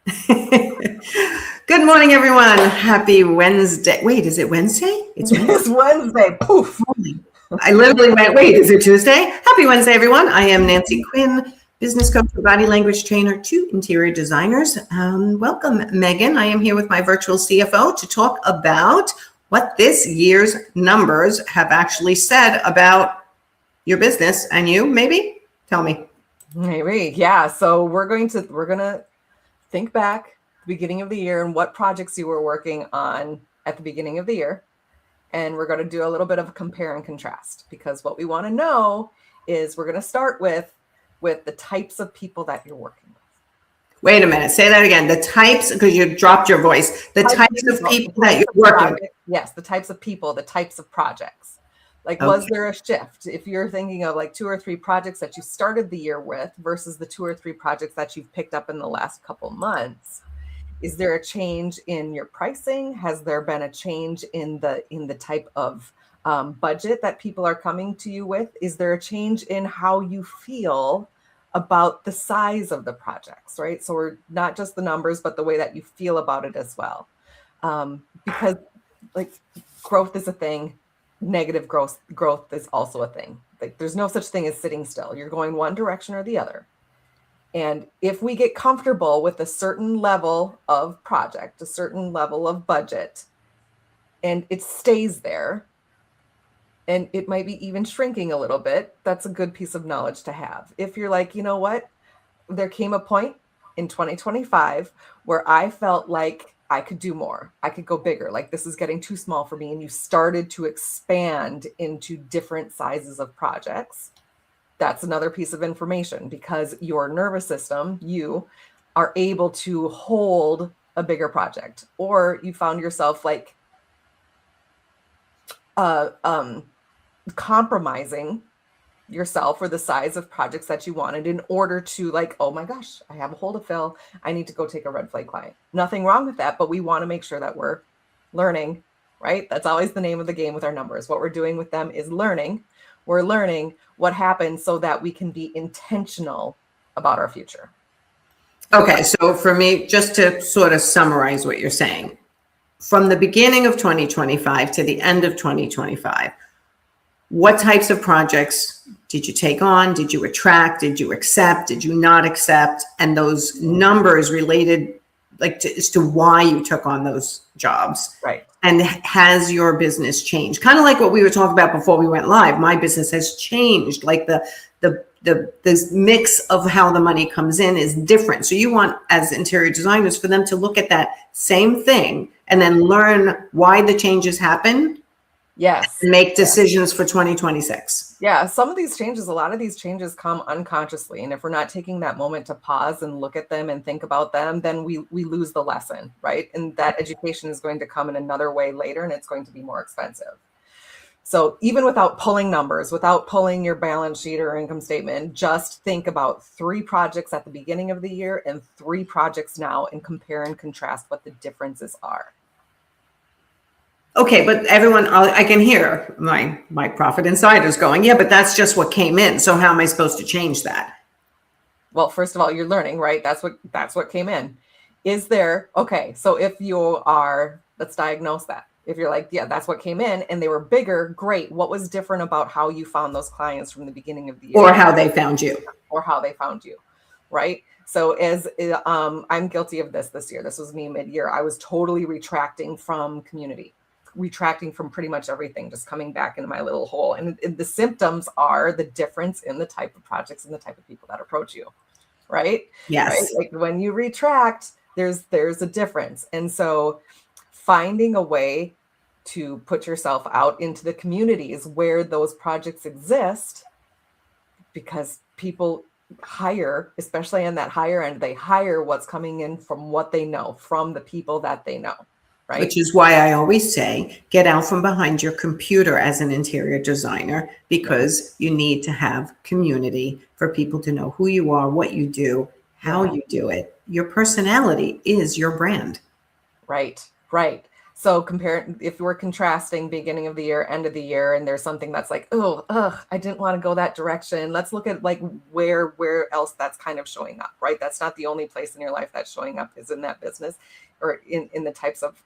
Good morning, everyone. Happy Wednesday. Wait, is it Wednesday? It's Wednesday. It's Wednesday. Poof. I literally went, wait, is it Tuesday? Happy Wednesday, everyone. I am Nancy Quinn, business coach, body language trainer to interior designers. Welcome, Megan. I am here with my virtual CFO to talk about what this year's numbers have actually said about your business and you, maybe? Tell me. Maybe. Yeah. So we're gonna think back the beginning of the year and what projects you were working on at the beginning of the year. And we're going to do a little bit of a compare and contrast, because what we want to know is we're going to start with the types of people that you're working with. Wait a minute. Say that again. The types, because you dropped your voice. The types of people that you're working with. Yes, the types of people, the types of projects. Like, was there a shift? If you're thinking of like 2 or 3 projects that you started the year with versus the 2 or 3 projects that you've picked up in the last couple months, is there a change in your pricing? Has there been a change in the type of budget that people are coming to you with? Is there a change in how you feel about the size of the projects, right? So we're not just the numbers, but the way that you feel about it as well. Because like growth is a thing. Negative growth is also a thing. Like, there's no such thing as sitting still. You're going one direction or the other. And if we get comfortable with a certain level of project, a certain level of budget, and it stays there, and it might be even shrinking a little bit, that's a good piece of knowledge to have. If you're like, you know what, there came a point in 2025 where I felt like I could do more. I could go bigger. Like, this is getting too small for me. And you started to expand into different sizes of projects. That's another piece of information, because your nervous system, you are able to hold a bigger project, or you found yourself like compromising yourself for the size of projects that you wanted in order to, like, oh my gosh, I have a hole to fill. I need to go take a red flag client. Nothing wrong with that, but we want to make sure that we're learning, right? That's always the name of the game with our numbers. What we're doing with them is learning. We're learning what happens so that we can be intentional about our future. Okay, so for me, just to sort of summarize what you're saying, from the beginning of 2025 to the end of 2025, what types of projects did you take on? Did you attract? Did you accept? Did you not accept? And those numbers related, like, as to why you took on those jobs. Right. And has your business changed? Kind of like what we were talking about before we went live. My business has changed. Like the mix of how the money comes in is different. So you want, as interior designers, for them to look at that same thing and then learn why the changes happen. Yes. And make decisions for 2026. Yeah. Some of these changes, a lot of these changes come unconsciously. And if we're not taking that moment to pause and look at them and think about them, then we lose the lesson, right? And that education is going to come in another way later, and it's going to be more expensive. So even without pulling numbers, without pulling your balance sheet or income statement, just think about 3 projects at the beginning of the year and 3 projects now, and compare and contrast what the differences are. Okay, but everyone, I can hear my profit insiders going, yeah, but that's just what came in. So how am I supposed to change that? Well, first of all, you're learning, right? That's what came in. Is there, okay, so if you are, let's diagnose that. If you're like, yeah, that's what came in and they were bigger, great. What was different about how you found those clients from the beginning of the year? Or how they found you. Or how they found you, right? So as I'm guilty of this year. This was me mid-year. I was totally retracting from community. Retracting from pretty much everything, just coming back into my little hole. And the symptoms are the difference in the type of projects and the type of people that approach you, right? Yes. Right? Like, when you retract, there's a difference. And so finding a way to put yourself out into the communities where those projects exist, because people hire, especially on that higher end, they hire what's coming in from what they know, from the people that they know. Right. Which is why I always say, get out from behind your computer as an interior designer, because you need to have community for people to know who you are, what you do, how you do it. Your personality is your brand. Right. Right. So if we're contrasting beginning of the year, end of the year, and there's something that's like, oh, I didn't want to go that direction. Let's look at like where else that's kind of showing up, right? That's not the only place in your life that's showing up is in that business or in the types of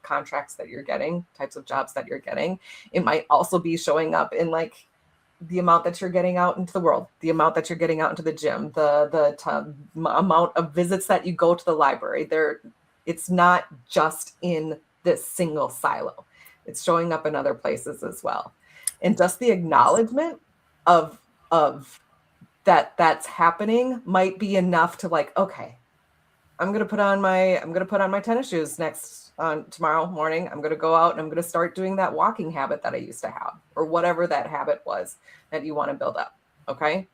contracts that you're getting, types of jobs that you're getting. It might also be showing up in like the amount that you're getting out into the world, the amount that you're getting out into the gym, the amount of visits that you go to the library. It's not just in this single silo. It's showing up in other places as well. And just the acknowledgement of that's happening might be enough to like, okay, I'm going to put on my tennis shoes tomorrow morning. I'm going to go out and I'm going to start doing that walking habit that I used to have, or whatever that habit was that you want to build up. Okay.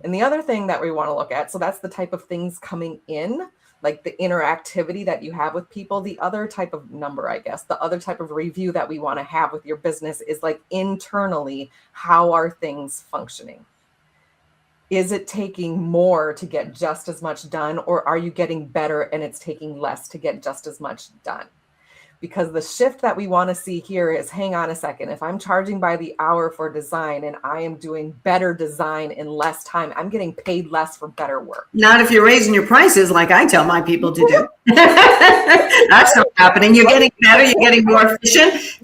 And the other thing that we want to look at, so that's the type of things coming in, like the interactivity that you have with people. The other type of number, I guess, the other type of review that we want to have with your business is like internally, how are things functioning? Is it taking more to get just as much done, or are you getting better and it's taking less to get just as much done? Because the shift that we want to see here is, hang on a second, if I'm charging by the hour for design and I am doing better design in less time, I'm getting paid less for better work. Not if you're raising your prices like I tell my people to do. That's not happening. You're getting better, you're getting more efficient.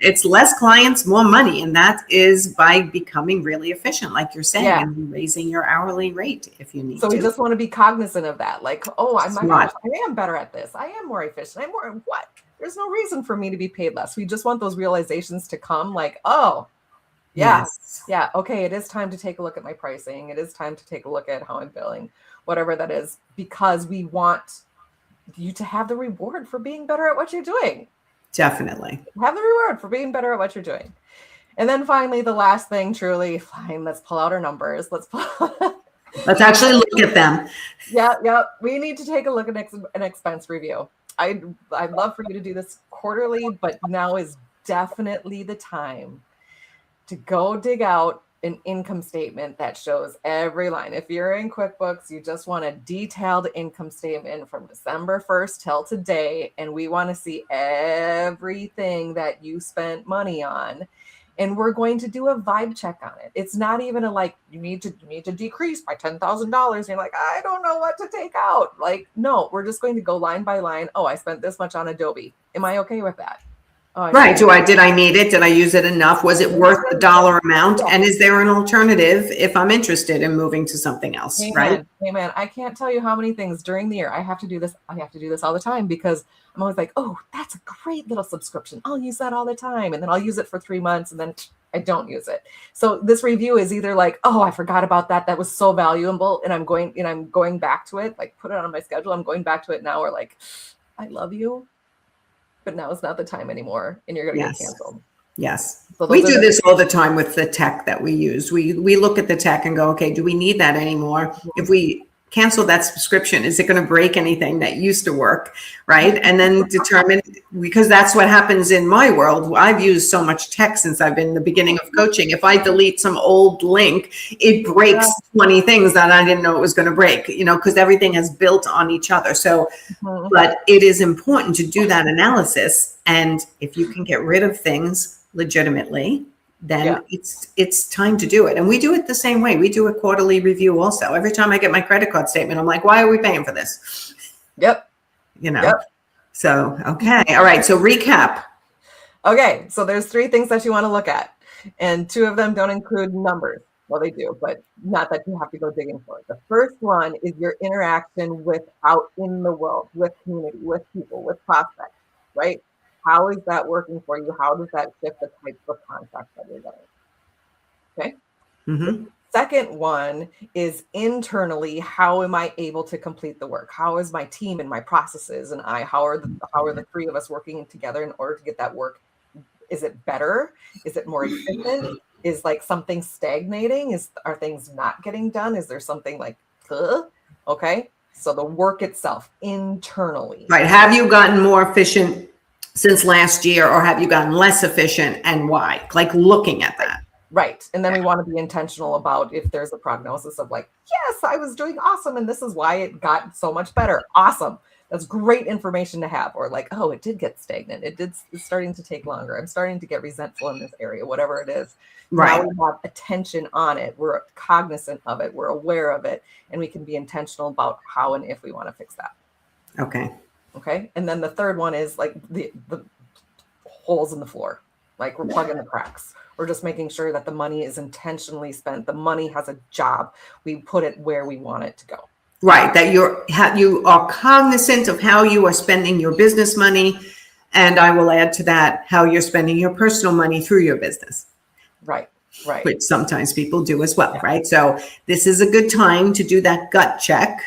It's less clients, more money. And that is by becoming really efficient, like you're saying, and raising your hourly rate if you need to. So we just want to be cognizant of that. Like, oh, I am better at this. I am more efficient. I'm more what? There's no reason for me to be paid less. We just want those realizations to come like, oh, yeah, okay, it is time to take a look at my pricing. It is time to take a look at how I'm billing, whatever that is, because we want you to have the reward for being better at what you're doing. Definitely. Have the reward for being better at what you're doing. And then finally, the last thing, truly, fine, let's pull out our numbers. Let's actually look at them. Yeah. We need to take a look at an expense review. I'd love for you to do this quarterly, but now is definitely the time to go dig out an income statement that shows every line. If you're in QuickBooks, you just want a detailed income statement from December 1st till today, and we want to see everything that you spent money on. And we're going to do a vibe check on it. It's not even a like, you need to decrease by $10,000. And you're like, I don't know what to take out. Like, no, we're just going to go line by line. Oh, I spent this much on Adobe. Am I okay with that? Right. Did I need it? Did I use it enough? Was it worth the dollar amount? And is there an alternative if I'm interested in moving to something else? Amen. Right. Amen. I can't tell you how many things during the year I have to do this. I have to do this all the time because I'm always like, oh, that's a great little subscription. I'll use that all the time. And then I'll use it for 3 months and then I don't use it. So this review is either like, oh, I forgot about that. That was so valuable. And I'm going back to it, like put it on my schedule. I'm going back to it now. Or like, I love you, but now it's not the time anymore. And you're going to get canceled. Yes. So we do this all the time with the tech that we use. We look at the tech and go, okay, do we need that anymore? If we cancel that subscription, is it going to break anything that used to work? Right. And then determine, because that's what happens in my world. I've used so much tech since I've been in the beginning of coaching. If I delete some old link, it breaks 20 things that I didn't know it was going to break, because everything has built on each other. So, but it is important to do that analysis. And if you can get rid of things legitimately, then it's time to do it. And we do it the same way. We do a quarterly review also. Every time I get my credit card statement, I'm like, why are we paying for this? Yep. So, okay. All right. So recap. Okay. So there's 3 things that you want to look at, and 2 of them don't include numbers. Well, they do, but not that you have to go digging for it. The first one is your interaction with out in the world, with community, with people, with prospects, right? How is that working for you? How does that shift the types of contracts that you're getting? Okay. Mm-hmm. Second one is internally, how am I able to complete the work? How is my team and my processes and how are the 3 of us working together in order to get that work? Is it better? Is it more efficient? Is like something stagnating? Are things not getting done? Is there something like, okay? So the work itself internally. Right. Have you gotten more efficient since last year, or have you gotten less efficient, and why? Like looking at that. Right. And then we want to be intentional about if there's a prognosis of like, yes, I was doing awesome and this is why it got so much better. Awesome. That's great information to have. Or like, oh, it did get stagnant. It's starting to take longer. I'm starting to get resentful in this area, whatever it is. Right. Now we have attention on it. We're cognizant of it. We're aware of it. And we can be intentional about how and if we want to fix that. Okay. Okay. And then the third one is like the holes in the floor. Like we're plugging the cracks. We're just making sure that the money is intentionally spent. The money has a job. We put it where we want it to go. Right. That you are cognizant of how you are spending your business money. And I will add to that how you're spending your personal money through your business. Right. Right. Which sometimes people do as well. Right. So this is a good time to do that gut check.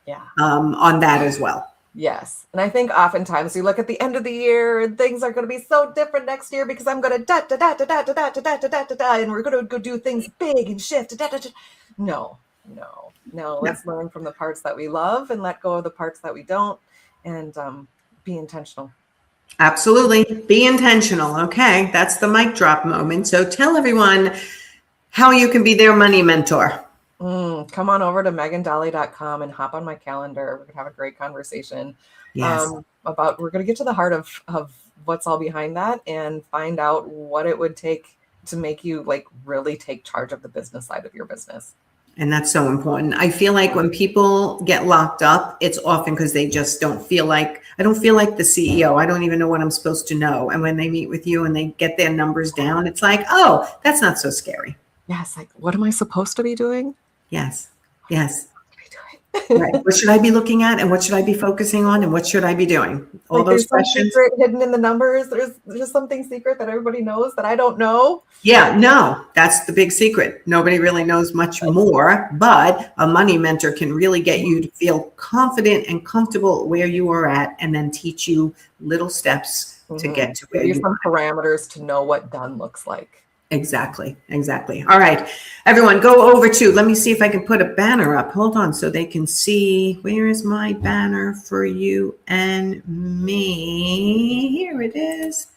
Yeah. On that as well. Yes. And I think oftentimes you look at the end of the year and things are going to be so different next year because I'm going to and we're going to go do things big and shift. No. Let's learn from the parts that we love and let go of the parts that we don't, and be intentional. Absolutely. Be intentional. Okay. That's the mic drop moment. So tell everyone how you can be their money mentor. Come on over to megandahle.com and hop on my calendar. We're going to have a great conversation. Yes. We're going to get to the heart of what's all behind that and find out what it would take to make you like really take charge of the business side of your business. And that's so important. I feel like when people get locked up, it's often because they just don't feel like, I don't feel like the CEO. I don't even know what I'm supposed to know. And when they meet with you and they get their numbers down, it's like, oh, that's not so scary. Yes. Like, what am I supposed to be doing? Yes. Yes. Right. What should I be looking at, and what should I be focusing on, and what should I be doing? All those questions. Secret hidden in the numbers. There's just something secret that everybody knows that I don't know. Yeah, no, that's the big secret. Nobody really knows much more, but a money mentor can really get you to feel confident and comfortable where you are at, and then teach you little steps to get to where you some parameters to know what done looks like. Exactly. All right, everyone, go over to, let me see if I can put a banner up. Hold on, so they can see. Where is my banner for you and me? Here it is.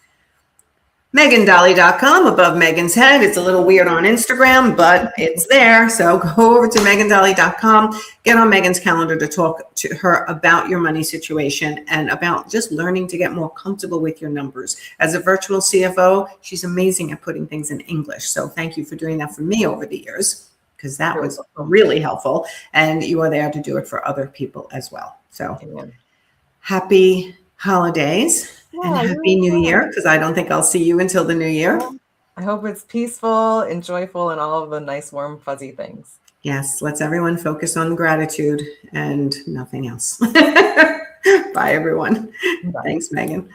MeganDahle.com, above Megan's head. It's a little weird on Instagram, but it's there. So go over to MeganDahle.com, get on Megan's calendar to talk to her about your money situation and about just learning to get more comfortable with your numbers. As a virtual CFO, she's amazing at putting things in English. So thank you for doing that for me over the years, because that was really helpful. And you are there to do it for other people as well. So happy holidays. And happy new year, because I don't think I'll see you until the new year. I hope it's peaceful and joyful and all of the nice, warm, fuzzy things. Yes, let's everyone focus on gratitude and nothing else. Bye, everyone. Bye. Thanks, Megan.